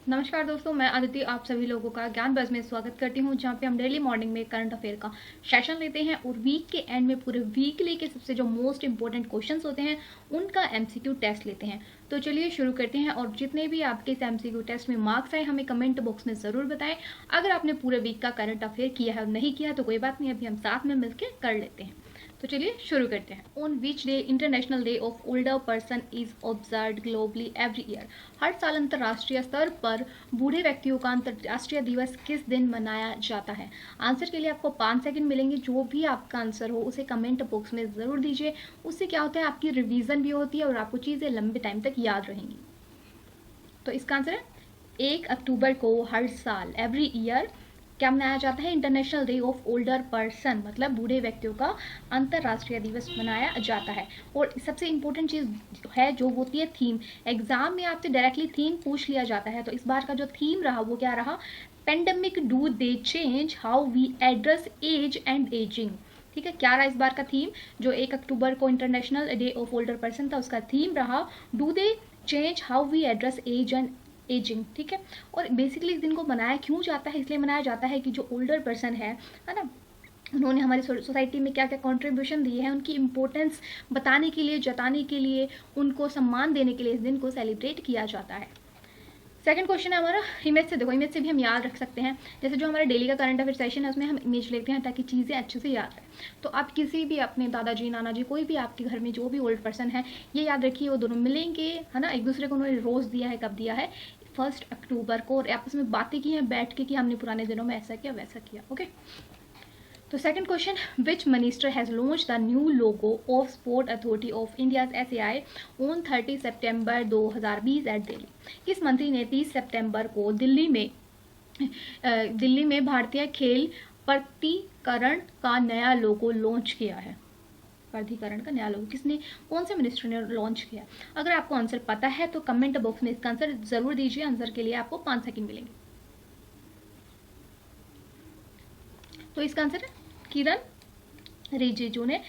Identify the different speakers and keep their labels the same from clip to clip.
Speaker 1: नमस्कार दोस्तों, मैं अदिति आप सभी लोगों का ज्ञान बज़ में स्वागत करती हूं, जहां पे हम डेली मॉर्निंग में करंट अफेयर का सेशन लेते हैं और वीक के एंड में पूरे वीकली के सबसे जो मोस्ट इंपॉर्टेंट क्वेश्चंस होते हैं उनका एमसीक्यू टेस्ट लेते हैं। तो चलिए शुरू करते हैं और जितने भी आपके इस एमसीक्यू टेस्ट में मार्क्स आए हमें कमेंट बॉक्स में ज़रूर बताएं। अगर आपने पूरे वीक का करंट अफेयर किया है और नहीं किया तो कोई बात नहीं, अभी हम साथ में मिलकर कर लेते हैं। तो चलिए शुरू करते हैं। On which day international day of older person is observed globally every year. हर साल अंतर्राष्ट्रीय स्तर पर बूढ़े व्यक्तियों का अंतर्राष्ट्रीय दिवस किस दिन मनाया जाता है। आंसर के लिए आपको 5 सेकंड मिलेंगे। जो भी आपका आंसर हो उसे कमेंट बॉक्स में ज़रूर दीजिए। उससे क्या होता है, आपकी रिवीजन भी होती है और आपको चीज़ें लंबे टाइम तक याद रहेंगी। तो इसका आंसर है 1 अक्टूबर को हर साल एवरी ईयर क्या मनाया जाता है, international day of older person, मतलब बूढ़े व्यक्तियों का अंतर्राष्ट्रीय दिवस मनाया जाता है। और सबसे इंपॉर्टेंट चीज़ है जो होती है थीम। एग्जाम में आपसे डायरेक्टली थीम पूछ लिया जाता है, तो इस बार का जो थीम रहा वो क्या रहा, pandemic do they change how we address age and ageing. ठीक है, क्या रहा इस बार का थीम, जो 1 अक्टूबर को international day of older person था उसका थीम रहा do they change how we address age and ageing. ठीक है, और बेसिकली इस दिन को मनाया क्यों जाता है, इसलिए मनाया जाता है कि जो ओल्डर पर्सन है ना, उन्होंने हमारी सोसाइटी में क्या क्या कंट्रीब्यूशन दिए हैं, उनकी इंपॉर्टेंस बताने के लिए, जताने के लिए, उनको सम्मान देने के लिए इस दिन को सेलिब्रेट किया जाता है। सेकंड क्वेश्चन है हमारा, इमेज से देखो, इमेज से भी हम याद रख सकते हैं। जैसे जो हमारा डेली का करंट अफेयर सेशन है उसमें हम इमेज लेते हैं ताकि चीज़ें अच्छे से याद रहे। तो आप किसी भी अपने दादाजी नाना जी, कोई भी आपके घर में जो भी ओल्ड पर्सन है, ये याद रखिए वो दोनों मिलेंगे, है ना, एक दूसरे को उन्होंने रोज़ दिया है, कब दिया है, 1 अक्टूबर को, और आपस में बातें की हैं बैठ के कि हमने पुराने दिनों में ऐसा किया वैसा किया। ओके, तो second question, which minister has launch the new logo of Sport Authority of India's SAI on 30 सितंबर 2020 एट दिल्ली। किस मंत्री ने 30 सितंबर को दिल्ली में भारतीय खेल प्राधिकरण का नया लोगो लॉन्च किया है। प्राधिकरण का नया लोगो किसने, कौन से मिनिस्टर ने लॉन्च किया। अगर आपको आंसर पता है तो कमेंट बॉक्स में इसका आंसर जरूर दीजिए। आंसर के लिए आपको 5 सेकंड मिलेंगे। तो इसका आंसर है किरण रिजिजू ने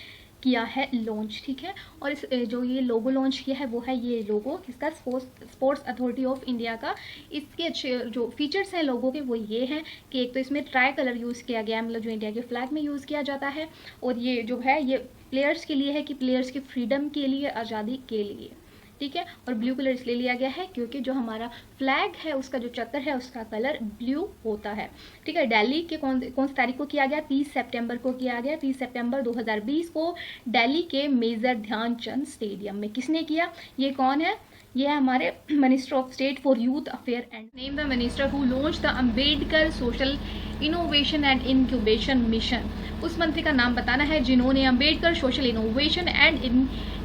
Speaker 1: किया है लॉन्च। ठीक है, और इस जो ये लोगो लॉन्च किया है वो है ये लोगो किसका, स्पोर्ट्स अथॉरिटी ऑफ इंडिया का। इसके अच्छे जो फीचर्स हैं लोगों के वो ये हैं कि एक तो इसमें ट्राई कलर यूज़ किया गया है, मतलब जो इंडिया के फ्लैग में यूज़ किया जाता है, और ये जो है ये प्लेयर्स के लिए है कि प्लेयर्स की फ्रीडम के लिए, आज़ादी के लिए। ठीक है, और ब्लू कलर इसलिए लिया गया है क्योंकि जो हमारा फ्लैग है उसका जो चक्कर है उसका कलर ब्लू होता है। ठीक है, दिल्ली के कौन सी तारीख को किया गया, 30 सितंबर को किया गया। 30 सितंबर 2020 को दिल्ली के मेजर ध्यानचंद स्टेडियम में। किसने किया, ये कौन है, ये है हमारे minister of state for youth affair and name the minister who launch the Ambedkar social innovation and incubation mission. उस मंत्री का नाम बताना है जिन्होंने Ambedkar social innovation and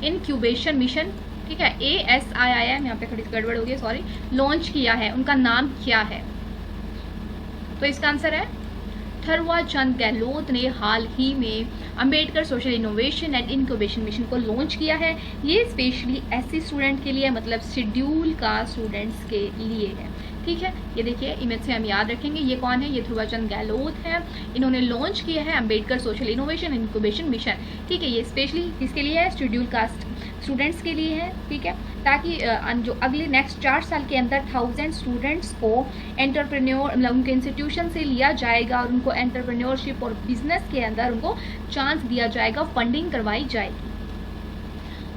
Speaker 1: incubation mission, ठीक है, ASIIM, यहाँ पे थोड़ी गड़बड़ हो गई सॉरी, लॉन्च किया है। उनका नाम क्या है, तो इसका आंसर है थावरचंद गहलोत ने हाल ही में Ambedkar social innovation and incubation mission को लॉन्च किया है। ये स्पेशली SC स्टूडेंट के लिए, मतलब शेड्यूल कास्ट स्टूडेंट्स के लिए है। ठीक है, ये देखिए इमेज से हम याद रखेंगे ये कौन है, ये थावरचंद गहलोत है। इन्होंने लॉन्च किया है Ambedkar social innovation incubation mission. ठीक है, ये स्पेशली किसके लिए है, शेड्यूल कास्ट स्टूडेंट्स के लिए है। ठीक है, ताकि जो अगले नेक्स्ट 4 साल के अंदर 1000 स्टूडेंट्स को एंटरप्रेन्योर, मतलब उनके इंस्टीट्यूशन से लिया जाएगा और उनको एंटरप्रेन्योरशिप और बिजनेस के अंदर उनको चांस दिया जाएगा, फंडिंग करवाई जाएगी।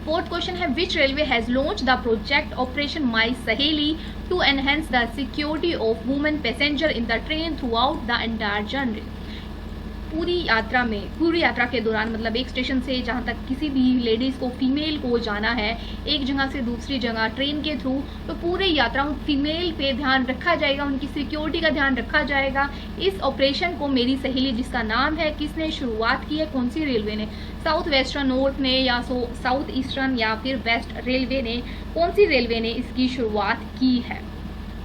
Speaker 1: फोर्थ क्वेश्चन है, which railway has launch the project operation my Saheli to enhance the security of women passenger in the train throughout the entire journey. पूरी यात्रा के दौरान, मतलब एक स्टेशन से जहाँ तक किसी भी लेडीज़ को, फीमेल को जाना है एक जगह से दूसरी जगह ट्रेन के थ्रू, तो पूरे यात्रा फीमेल पे ध्यान रखा जाएगा, उनकी सिक्योरिटी का ध्यान रखा जाएगा। इस ऑपरेशन को मेरी सहेली, जिसका नाम है, किसने शुरुआत की है, कौन सी रेलवे ने, साउथ वेस्टर्न नॉर्थ ने या साउथ ईस्टर्न या फिर वेस्ट रेलवे ने, कौन सी रेलवे ने इसकी शुरुआत की है।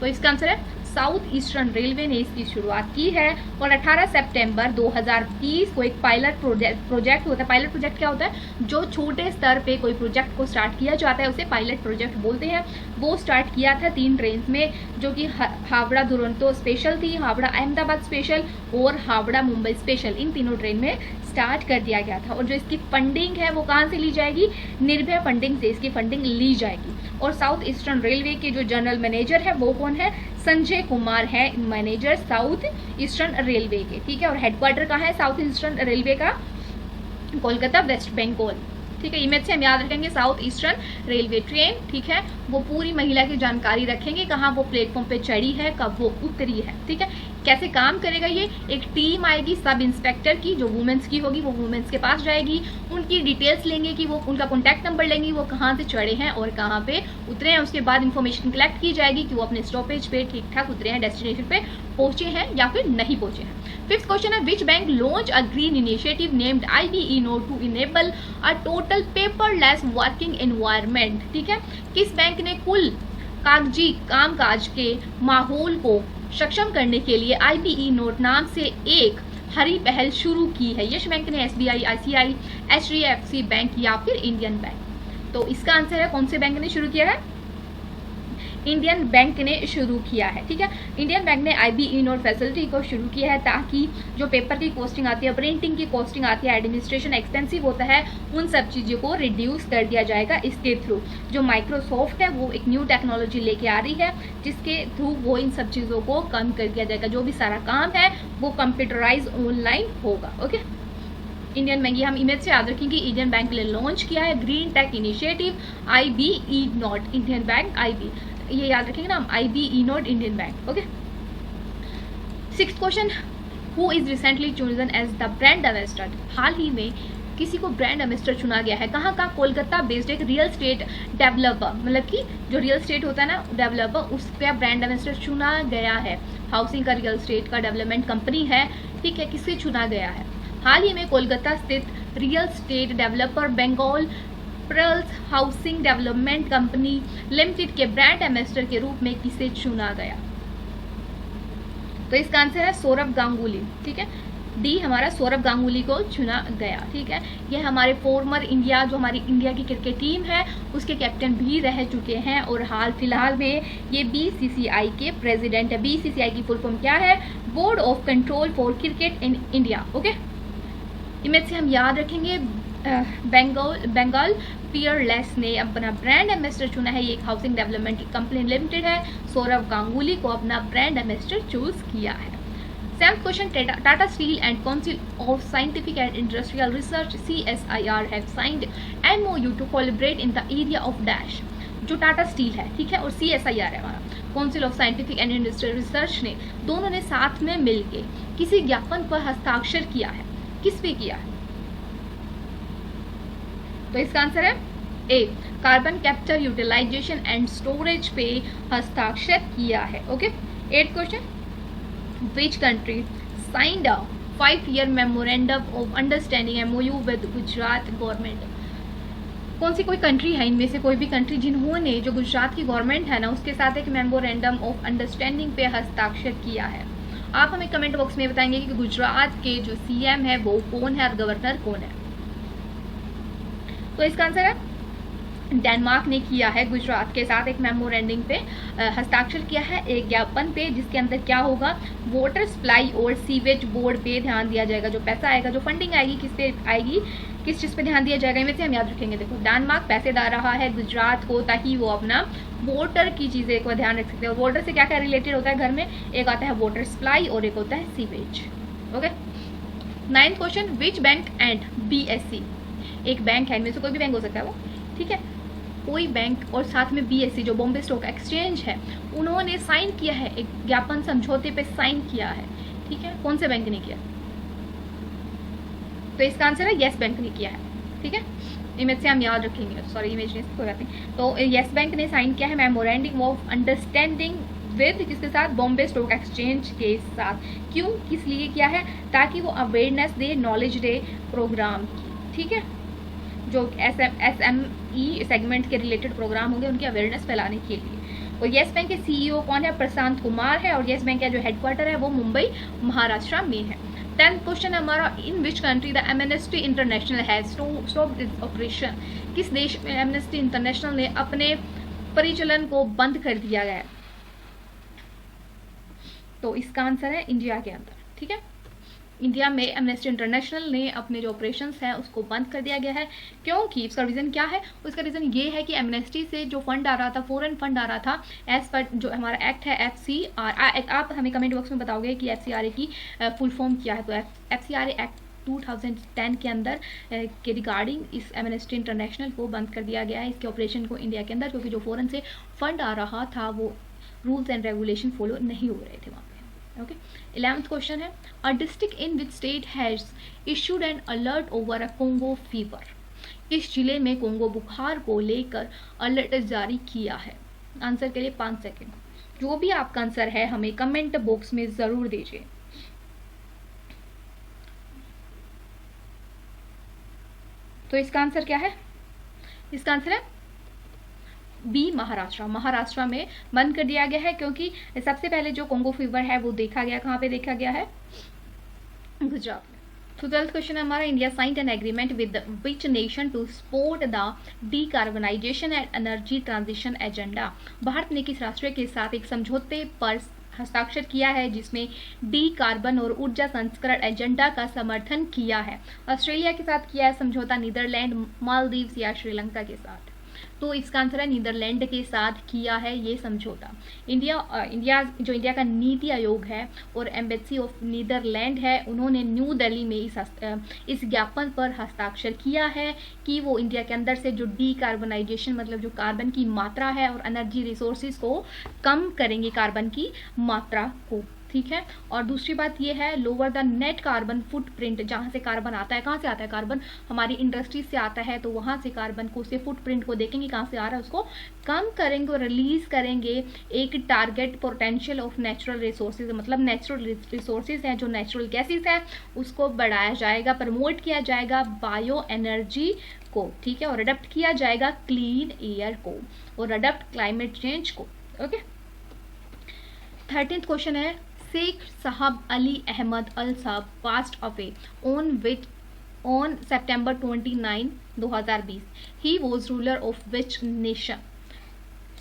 Speaker 1: तो इसका आंसर है साउथ ईस्टर्न रेलवे ने इसकी शुरुआत की है। और 18 सितंबर 2020 को एक पायलट प्रोजेक्ट होता है। पायलट प्रोजेक्ट क्या होता है, जो छोटे स्तर पे कोई प्रोजेक्ट को स्टार्ट किया जाता है उसे पायलट प्रोजेक्ट बोलते हैं। वो स्टार्ट किया था 3 ट्रेन में, जो कि हावड़ा दुरंतो स्पेशल थी, हावड़ा अहमदाबाद स्पेशल और हावड़ा मुंबई स्पेशल। इन तीनों ट्रेन में स्टार्ट कर दिया गया था। और जो इसकी फंडिंग है वो कहाँ से ली जाएगी, निर्भया फंडिंग से इसकी फंडिंग ली जाएगी। और साउथ ईस्टर्न रेलवे के जो जनरल मैनेजर है वो कौन है, संजय कुमार है मैनेजर साउथ ईस्टर्न रेलवे के, ठीक है। और हेडक्वार्टर कहाँ है साउथ ईस्टर्न रेलवे का, कोलकाता वेस्ट बंगाल, ठीक है। इमेज से हम याद रखेंगे साउथ ईस्टर्न रेलवे ट्रेन, ठीक है, वो पूरी महिला की जानकारी रखेंगे, कहाँ वो प्लेटफॉर्म पे चढ़ी है, कब वो उतरी है, ठीक है। कैसे काम करेगा ये, एक टीम आएगी सब इंस्पेक्टर की जो वुमेन्स की होगी, वो वुमेन्स के पास जाएगी, उनकी डिटेल्स लेंगे कि वो उनका कॉन्टैक्ट नंबर लेंगी, वो कहाँ से चढ़े हैं और कहाँ पे उतरे हैं। उसके बाद इंफॉर्मेशन कलेक्ट की जाएगी कि वो अपने स्टॉपेज पे ठीक ठाक उतरे हैं, डेस्टिनेशन पे पहुंचे हैं या फिर नहीं पहुंचे हैं। फिफ्थ क्वेश्चन है which bank launch a green initiative named IBE note to enable a total paperless working environment, ठीक है। किस बैंक ने कुल कागजी कामकाज के माहौल को सक्षम करने के लिए IBE नोट नाम से एक हरी पहल शुरू की है। यस बैंक ने, SBI, ICI, HDFC बैंक या फिर इंडियन बैंक। तो इसका आंसर है कौन से बैंक ने शुरू किया है, इंडियन बैंक ने शुरू किया है, ठीक है। इंडियन बैंक ने IBE नोट फैसिलिटी को शुरू किया है ताकि जो पेपर की कॉस्टिंग आती है, प्रिंटिंग की कॉस्टिंग आती है, एडमिनिस्ट्रेशन एक्सपेंसिव होता है, उन सब चीज़ों को रिड्यूस कर दिया जाएगा इसके थ्रू। जो माइक्रोसॉफ्ट है वो एक न्यू टेक्नोलॉजी लेके आ रही है जिसके थ्रू वो इन सब चीज़ों को कम कर दिया जाएगा, जो भी सारा काम है वो कंप्यूटराइज ऑनलाइन होगा, ओके। इंडियन बैंक, ये हम इमेज से याद रखें कि इंडियन बैंक ने लॉन्च किया है green tech initiative IBE note, Indian bank IB, ये याद रखेंगे ना हम, IBE note Indian bank, okay. Sixth question, who is recently chosen as the brand ambassador, हाल ही में किसी को ब्रांड एम्बेसडर चुना गया है, कहाँ का, कोलकाता बेस्ड एक रियल स्टेट डेवलपर, मतलब कि जो रियल स्टेट होता है ना डेवलपर, उसका ब्रांड एम्बेसडर चुना गया है। हाउसिंग का रियल स्टेट का डेवलपमेंट कंपनी है, ठीक है, किसे चुना गया है, हाल ही में कोलकाता स्थित real estate developer Bengal Pearls Housing Development Company Limited के ब्रांड एम्बेसडर के रूप में किसे चुना गया। तो इसका आंसर है सौरभ गांगुली, ठीक है, डी हमारा सौरभ गांगुली को चुना गया, ठीक है। ये हमारे फॉर्मर इंडिया, जो हमारी इंडिया की क्रिकेट टीम है उसके कैप्टन भी रह चुके हैं और हाल फिलहाल में ये BCCI के प्रेसिडेंट है। BCCI की फुल फॉर्म क्या है, board of control for cricket in India, okay. Image से हम याद रखेंगे बंगाल पियरलेस ने अपना ब्रांड एम्बेसडर चुना है, ये एक हाउसिंग डेवलपमेंट की कंपनी लिमिटेड है, सौरभ गांगुली को अपना ब्रांड एम्बेसडर चूज किया है। Seventh question, Tata Steel and Council of Scientific and Industrial Research CSIR have signed MOU to collaborate in the area of dash. जो टाटा स्टील है, ठीक है, और CSIR है हमारा council of Scientific and Industrial research ने, दोनों ने साथ में मिलकर किसी ज्ञापन पर हस्ताक्षर किया है, किस पे किया है, तो इसका आंसर है A, carbon capture utilisation and storage पे हस्ताक्षर किया है, okay. 8th question, which country signed a 5-year memorandum of understanding MOU with Gujarat government. कौन सी कोई कंट्री है, इनमें से कोई भी कंट्री जिन्होंने, जो गुजरात की गवर्नमेंट है ना, उसके साथ एक मेमोरेंडम ऑफ अंडरस्टैंडिंग पे हस्ताक्षर किया है। आप हमें कमेंट बॉक्स में बताएंगे कि गुजरात के जो CM है वो कौन है और गवर्नर कौन है। तो इसका आंसर है डेनमार्क ने किया है, गुजरात के साथ एक मेमोरेंडम पे हस्ताक्षर किया है, एक ज्ञापन पे, जिसके अंदर क्या होगा, वाटर सप्लाई और सीवेज बोर्ड पे ध्यान दिया जाएगा। जो पैसा आएगा, जो फंडिंग आएगी, किस पे आएगी, किस चीज़ पे ध्यान दिया जाएगा, इनमें से हम याद रखेंगे। देखो, डेनमार्क पैसे दे रहा है गुजरात को ताकि वो अपना वाटर की चीज़ें को ध्यान रख सकते हैं। वाटर से क्या क्या रिलेटेड होता है घर में, एक आता है वाटर सप्लाई और एक होता है sewage, okay. 9th question, which bank and BSE, एक बैंक है, इनमें से कोई भी बैंक हो सकता है वो, ठीक है, कोई बैंक और साथ में BSE जो बॉम्बे स्टॉक एक्सचेंज है, उन्होंने साइन किया है, एक ज्ञापन समझौते पे साइन किया है, ठीक है। कौन से बैंक ने किया, तो इसका आंसर है येस बैंक ने किया है, ठीक है। इमेज से हम याद रखेंगे, सॉरी इमेज नहीं, कोई बात नहीं। तो येस बैंक ने साइन किया है मेमोरेंडम ऑफ अंडरस्टैंडिंग विद, किसके साथ, बॉम्बे स्टॉक एक्सचेंज के साथ। क्यों, किस लिए किया है, ताकि वो अवेयरनेस दे, नॉलेज दे प्रोग्राम की, ठीक है, जो SME सेगमेंट के रिलेटेड प्रोग्राम होंगे उनकी अवेयरनेस फैलाने के लिए। और येस बैंक के CEO कौन है, प्रशांत कुमार है, और येस बैंक का जो हेडक्वार्टर है वो मुंबई महाराष्ट्र में है। 10th क्वेश्चन हमारा, in which country the Amnesty International has stopped its operation, किस देश में एमनेस्टी इंटरनेशनल ने अपने परिचालन को बंद कर दिया गया है, तो इसका आंसर है इंडिया के अंदर, ठीक है। इंडिया में एमनेस्टी इंटरनेशनल ने अपने जो ऑपरेशंस हैं उसको बंद कर दिया गया है। क्योंकि इसका रीज़न क्या है? उसका रीज़न ये है कि एमनेस्टी से जो फंड आ रहा था, फॉरेन फंड आ रहा था, एज पर जो हमारा एक्ट है FCR, आप हमें कमेंट बॉक्स में बताओगे कि FCRA की फुल फॉर्म क्या है। तो FCRA एक्ट 2010 के अंदर के रिगार्डिंग इस एमनेस्टी इंटरनेशनल को बंद कर दिया गया है, इसके ऑपरेशन को इंडिया के अंदर, क्योंकि जो फॉरेन से फंड आ रहा था वो रूल्स एंड रेगुलेशन फॉलो नहीं हो रहे थे वहाँ पे। ओके, 11th क्वेश्चन है, a district in which state has issued N alert over a Congo fever. किस जिले में कोंगो बुखार को लेकर अलर्ट जारी किया है? आंसर के लिए 5 सेकेंड। जो भी आपका आंसर है हमें कमेंट बॉक्स में जरूर दीजिए। तो इसका आंसर क्या है? इसका आंसर है बी, महाराष्ट्र। महाराष्ट्र में बंद कर दिया गया है, क्योंकि सबसे पहले जो कोंगो फीवर है वो देखा गया, कहाँ पे देखा गया है? गुजरात में। तो 12th क्वेश्चन है हमारा, India signed an agreement with which nation to support the decarbonisation and energy transition agenda. Bharat ने किस राष्ट्र के साथ एक समझौते पर हस्ताक्षर किया है जिसमें डी कार्बन और ऊर्जा संस्करण एजेंडा का समर्थन किया है? ऑस्ट्रेलिया के साथ किया है समझौता, नीदरलैंड, मालदीव्स या श्रीलंका के साथ? तो इसका आंसर है नीदरलैंड के साथ किया है ये समझौता। इंडिया का नीति आयोग है और एम्बेसी ऑफ नीदरलैंड है, उन्होंने न्यू दिल्ली में इस ज्ञापन पर हस्ताक्षर किया है कि वो इंडिया के अंदर से जो डीकार्बनाइजेशन मतलब जो कार्बन की मात्रा है और एनर्जी रिसोर्सेज को कम करेंगे, कार्बन की मात्रा को, ठीक है। और दूसरी बात ये है, lower the net carbon footprint, जहाँ से कार्बन आता है, कहाँ से आता है कार्बन? हमारी इंडस्ट्रीज से आता है, तो वहाँ से कार्बन को, से फुटप्रिंट को देखेंगे कहाँ से आ रहा है, उसको कम करेंगे और रिलीज करेंगे एक target potential of natural resources, मतलब नेचुरल रिसोर्सेज हैं जो नेचुरल गैसेज है उसको बढ़ाया जाएगा, प्रमोट किया जाएगा बायो एनर्जी को, ठीक है, और अडप्ट किया जाएगा क्लीन एयर को और अडप्ट क्लाइमेट चेंज को। ओके, 13th क्वेश्चन है, शेख साहब अली अहमद अल साहब passed away on September 29, 2020. He was ruler of which nation?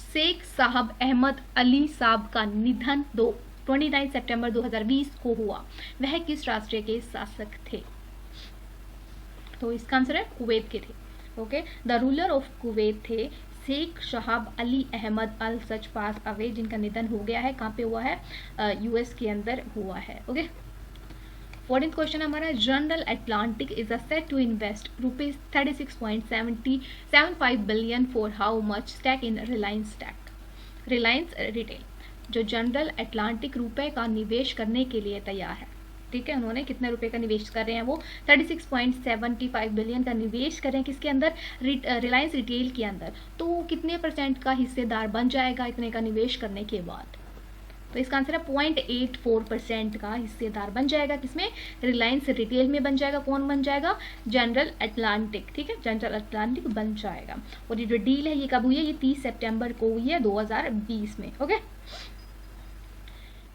Speaker 1: Sheikh साहब अहमद अली साहब का निधन 29 सितंबर 2020 को हुआ। वह किस राष्ट्र के शासक थे? तो इसका आंसर है कुवैत के थे। Okay, the ruler of Kuwait थे शेख साहब अली अहमद अल सच पास अवे, जिनका निधन हो गया है। कहाँ पे हुआ है? US के अंदर हुआ है। ओके, 14th क्वेश्चन हमारा, General Atlantic is set to invest ₹36.75 billion for how much stake in Reliance Retail. जो जनरल अटलांटिक रुपए का निवेश करने के लिए तैयार है, ठीक है, उन्होंने कितने रुपए का निवेश कर रहे हैं? वो 36.75 बिलियन का निवेश कर रहे हैं, किसके अंदर? रिलायंस रिटेल के अंदर। तो कितने % का हिस्सेदार बन जाएगा इतने का निवेश करने के बाद? तो इसका आंसर है 0.84% का हिस्सेदार बन जाएगा, किसमें? रिलायंस रिटेल में बन जाएगा। कौन बन जाएगा? जनरल अटलांटिक, ठीक है, जनरल अटलांटिक बन जाएगा। और ये जो डील है ये कब हुई है? ये 30 सितंबर को हुई है 2020 में। Okay,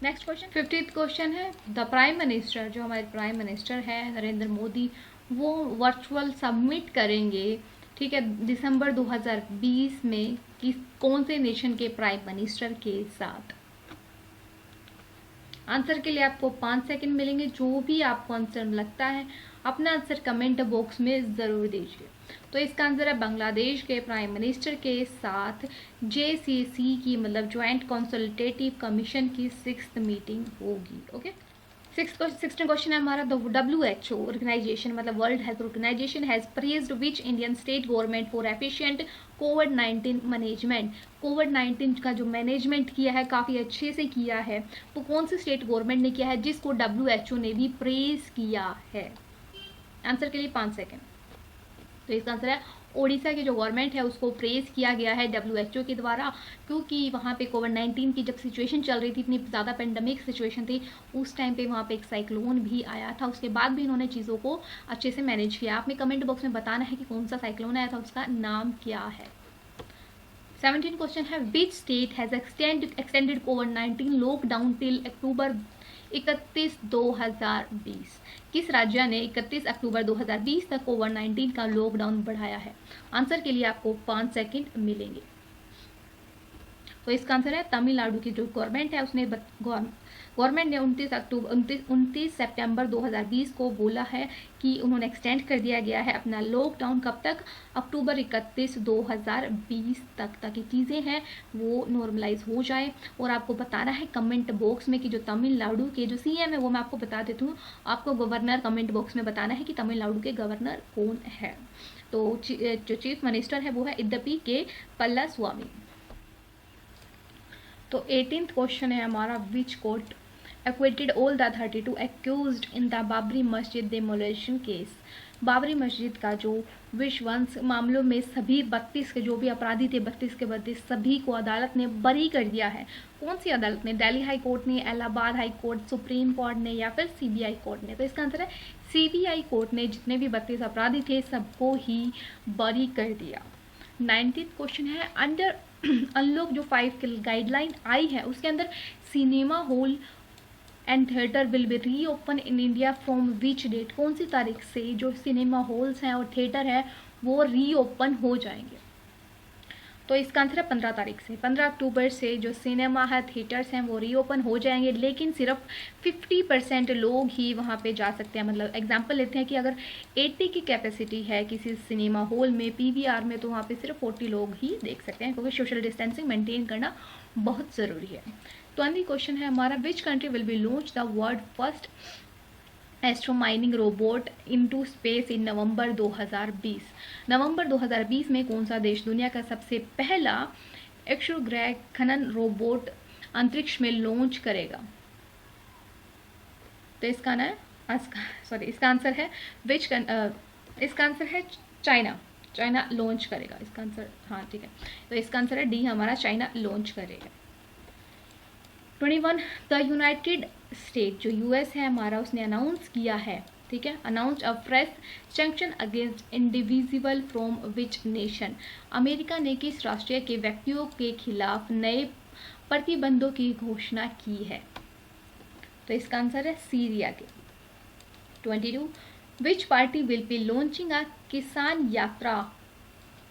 Speaker 1: next question, 50th question है, द प्राइम मिनिस्टर, जो हमारे प्राइम मिनिस्टर है नरेंद्र मोदी, वो वर्चुअल सबमिट करेंगे, ठीक है, दिसंबर 2020 में कौन से नेशन के प्राइम मिनिस्टर के साथ? आंसर के लिए आपको 5 सेकंड मिलेंगे। जो भी आपको आंसर लगता है अपना आंसर कमेंट बॉक्स में ज़रूर दीजिए। तो इसका आंसर है बांग्लादेश के प्राइम मिनिस्टर के साथ JCC की, मतलब ज्वाइंट कंसल्टेटिव कमीशन की 6th मीटिंग होगी। ओके, 16th क्वेश्चन है हमारा, द WHO ऑर्गेनाइजेशन, मतलब World Health Organisation, has praised which Indian state government for efficient कोविड-19 मैनेजमेंट। कोविड-19 का जो मैनेजमेंट किया है काफ़ी अच्छे से किया है, वो कौन सी स्टेट गवर्नमेंट ने किया है जिसको WHO ने भी प्रेज किया है? आंसर के लिए 5 सेकेंड। तो इसका आंसर है ओडिशा की जो गवर्नमेंट है उसको प्रेज किया गया है WHO के द्वारा, क्योंकि वहाँ पे कोविड-19 की जब सिचुएशन चल रही थी, इतनी ज़्यादा पेंडेमिक सिचुएशन थी, उस टाइम पे वहाँ पे एक साइक्लोन भी आया था, उसके बाद भी इन्होंने चीज़ों को अच्छे से मैनेज किया। आपने कमेंट बॉक्स में बताना है कि कौन सा साइक्लोन आया था, उसका नाम क्या है। 17th क्वेश्चन है, विच स्टेट हैज़ एक्सटेंडेड कोविड-19 लॉकडाउन टिल अक्टूबर 31, 2020। किस राज्य ने 31 अक्टूबर 2020 तक कोविड-19 का लॉकडाउन बढ़ाया है? आंसर के लिए आपको 5 सेकंड मिलेंगे। तो इसका आंसर है तमिलनाडु की जो गवर्नमेंट है उसने गवर्नमेंट ने 29 सितंबर 2020 को बोला है कि उन्होंने एक्सटेंड कर दिया गया है अपना लॉकडाउन कब तक, अक्टूबर 31 2020 तक, ताकि चीज़ें हैं वो नॉर्मलाइज हो जाए। और आपको बताना है कमेंट बॉक्स में कि जो तमिलनाडु के जो सीएम है वो मैं आपको बता देती हूँ, आपको गवर्नर कमेंट बॉक्स में बताना है कि तमिलनाडु के गवर्नर कौन है। तो जो चीफ मिनिस्टर है वो है इद्दपी के पलानीस्वामी। तो 18th क्वेश्चन है हमारा, which court acquitted all the 32 accused in the Babri मस्जिद demolition केस। बाबरी मस्जिद का जो विध्वंस मामलों में सभी 32 के जो भी अपराधी थे 32 के 32 सभी को अदालत ने बरी कर दिया है। कौन सी अदालत ने? दिल्ली हाई कोर्ट ने, Allahabad high court, supreme court ने या फिर सीबीआई कोर्ट ने? तो इसका आंसर है सीबीआई कोर्ट ने जितने भी 32 अपराधी थे सबको ही बरी कर दिया। 19th क्वेश्चन है, अंडर अनलॉक जो 5 गाइडलाइन आई है उसके अंदर cinema hall and theatre will be reopen in India from which date? कौन सी तारीख से जो सिनेमा हॉल्स हैं और थिएटर है वो रीओपन हो जाएंगे? तो इसका आंसर है 15 तारीख से। 15 अक्टूबर से जो सिनेमा है थिएटर्स हैं वो रीओपन हो जाएंगे, लेकिन सिर्फ 50% लोग ही वहाँ पे जा सकते हैं। मतलब एग्जांपल लेते हैं कि अगर 80 की कैपेसिटी है किसी सिनेमा हॉल में पीवीआर में तो वहाँ पे सिर्फ 40 लोग ही देख सकते हैं, क्योंकि सोशल डिस्टेंसिंग मेंटेन करना बहुत ज़रूरी है। 20 क्वेश्चन है हमारा, which country will be launch the world first astro mining robot into space in November 2020? November 2020 में कौन सा देश दुनिया का सबसे पहला एक्सोग्रह खनन रोबोट अंतरिक्ष में लॉन्च करेगा? तो इसका आंसर है इसका आंसर है चाइना लॉन्च करेगा इसका आंसर। हाँ ठीक है, तो इसका आंसर है डी हमारा, चाइना लॉन्च करेगा। 21 द यूनाइटेड स्टेट जो यूएस है हमारा उसने अनाउंस किया है, ठीक है, announced a fresh sanction against individual from which nation? America ने किस राष्ट्र के व्यक्तियों के खिलाफ नए प्रतिबंधों की घोषणा की है? तो इसका आंसर है सीरिया के। 22 which party will be launching a Kisan Yatra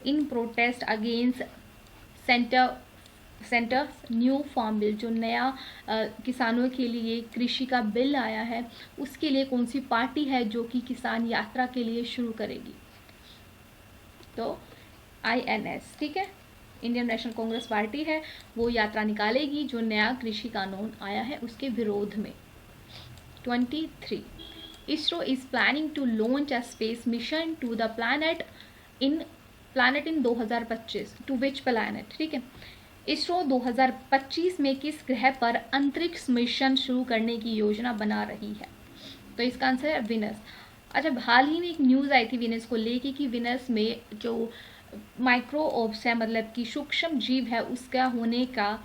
Speaker 1: in protest against centre new farm bill? जो नया किसानों के लिए कृषि का बिल आया है उसके लिए कौन सी पार्टी है जो कि किसान यात्रा के लिए शुरू करेगी? तो INS, ठीक है, इंडियन नेशनल कांग्रेस पार्टी है वो यात्रा निकालेगी जो नया कृषि कानून आया है उसके विरोध में। 23 ISRO is planning to launch a space mission to the planet in 2025 to which planet? ठीक है, इसरो 2025 में किस ग्रह पर अंतरिक्ष मिशन शुरू करने की योजना बना रही है? तो इसका आंसर है विनस। अच्छा, हाल ही में एक न्यूज़ आई थी विनस को लेके कि विनस में जो माइक्रोओब्स है मतलब कि सूक्ष्म जीव है उसका होने का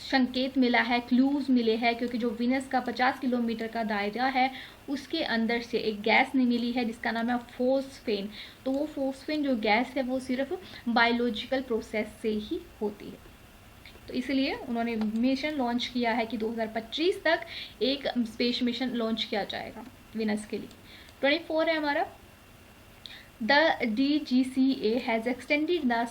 Speaker 1: संकेत मिला है, क्लूज मिले हैं, क्योंकि जो विनस का 50 किलोमीटर का दायरा है उसके अंदर से एक गैस नहीं मिली है जिसका नाम है फोस्फेन। तो वो फोस्फेन जो गैस है वो सिर्फ बायोलॉजिकल प्रोसेस से ही होती है, तो इसलिए उन्होंने मिशन लॉन्च किया है कि 2025 तक एक स्पेस मिशन लॉन्च किया जाएगा विनस के लिए। 24 है हमारा, the DGCA has extended the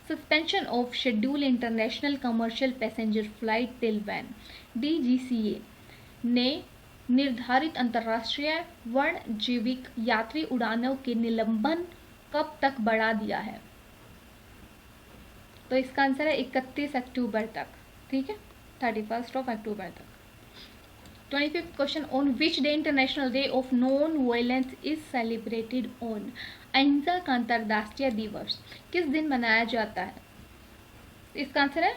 Speaker 1: suspension of schedule international commercial passenger flight till when? DGCA ने निर्धारित अंतर्राष्ट्रीय वाणिज्यिक यात्री उड़ानों के निलंबन कब तक बढ़ा दिया है? तो इसका आंसर है 31 अक्टूबर तक, ठीक है, 31 अक्टूबर तक। 25th question, on which day international day of non violence is celebrated on? अहिंसा का अंतर्राष्ट्रीय दिवस किस दिन मनाया जाता है? इसका आंसर है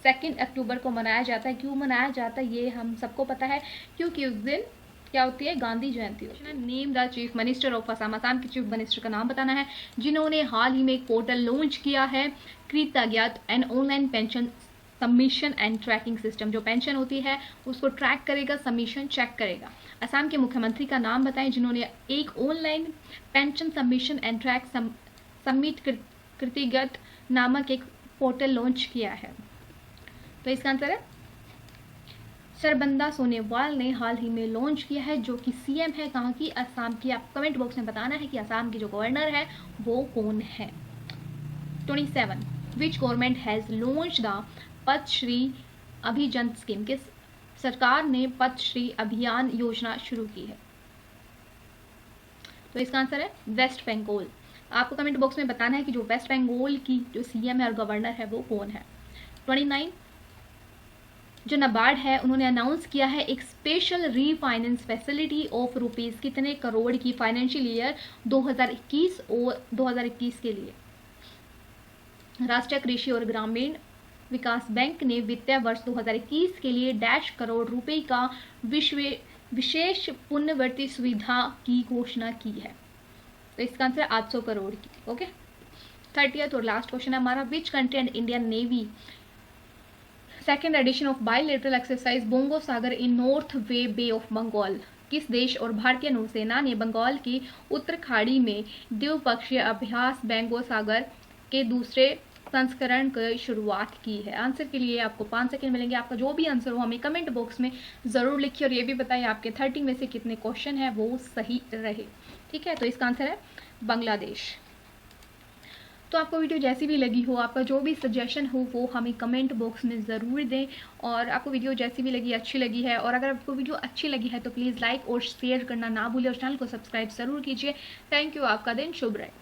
Speaker 1: 2 अक्टूबर को मनाया जाता है। क्यों मनाया जाता है ये हम सबको पता है, क्योंकि उस दिन क्या होती है, गांधी जयंती होती है। Name the chief minister of Assam, Assam के चीफ मिनिस्टर का नाम बताना है जिन्होंने हाल ही में एक पोर्टल लॉन्च किया है कृतज्ञता and online pension submission and tracking system. जो पेंशन होती है उसको ट्रैक करेगा, सबमिशन चेक करेगा। असम के मुख्यमंत्री का नाम बताएं जिन्होंने एक online pension submission and track submit कृतज्ञता नामक एक पोर्टल लॉन्च किया है। तो इसका आंसर है सरबंदा सोनोवाल ने हाल ही में लॉन्च किया है, जो कि सीएम है कहाँ की, असम की। आप कमेंट बॉक्स में बताना है कि असम की जो गवर्नर है वो कौन है। 27 which government has launch the Padmashree Abhijan scheme, किस सरकार ने पद्मश्री अभियान योजना शुरू की है? तो इसका आंसर है वेस्ट बंगाल। आपको कमेंट बॉक्स में बताना है कि जो वेस्ट बंगाल की जो सीएम है और गवर्नर है वो कौन है। 29, जो नाबार्ड है उन्होंने अनाउंस किया है एक special refinance facility of rupees कितने करोड़ की फाइनेंशियल ईयर 2021 और 2021 के लिए। राष्ट्रीय कृषि और ग्रामीण विकास बैंक ने वित्तीय वर्ष 2021 के लिए डैश करोड़ रुपए का विशेष पुनर्वृत्ति सुविधा की घोषणा की है। तो इसका आंसर 800 करोड़ की। ओके, 30th और लास्ट क्वेश्चन है हमारा, which country and Indian Navy second edition of bilateral exercise Bongo Sagar in northern Bay of Bengal, किस देश और भारतीय नौसेना ने बंगाल की उत्तर खाड़ी में द्विपक्षीय अभ्यास बोंगो सागर के दूसरे संस्करण की शुरुआत की है? आंसर के लिए आपको 5 सेकंड मिलेंगे। आपका जो भी आंसर हो हमें कमेंट बॉक्स में ज़रूर लिखिए और ये भी बताइए आपके 30 में से कितने क्वेश्चन है वो सही रहे। ठीक है, तो इसका आंसर है बांग्लादेश। तो आपको वीडियो जैसी भी लगी हो, आपका जो भी सजेशन हो वो हमें कमेंट बॉक्स में ज़रूर दें। और आपको वीडियो जैसी भी लगी, अच्छी लगी है, और अगर आपको वीडियो अच्छी लगी है तो प्लीज़ लाइक और शेयर करना ना भूलें और चैनल को सब्सक्राइब ज़रूर कीजिए। थैंक यू, आपका दिन शुभ रहे।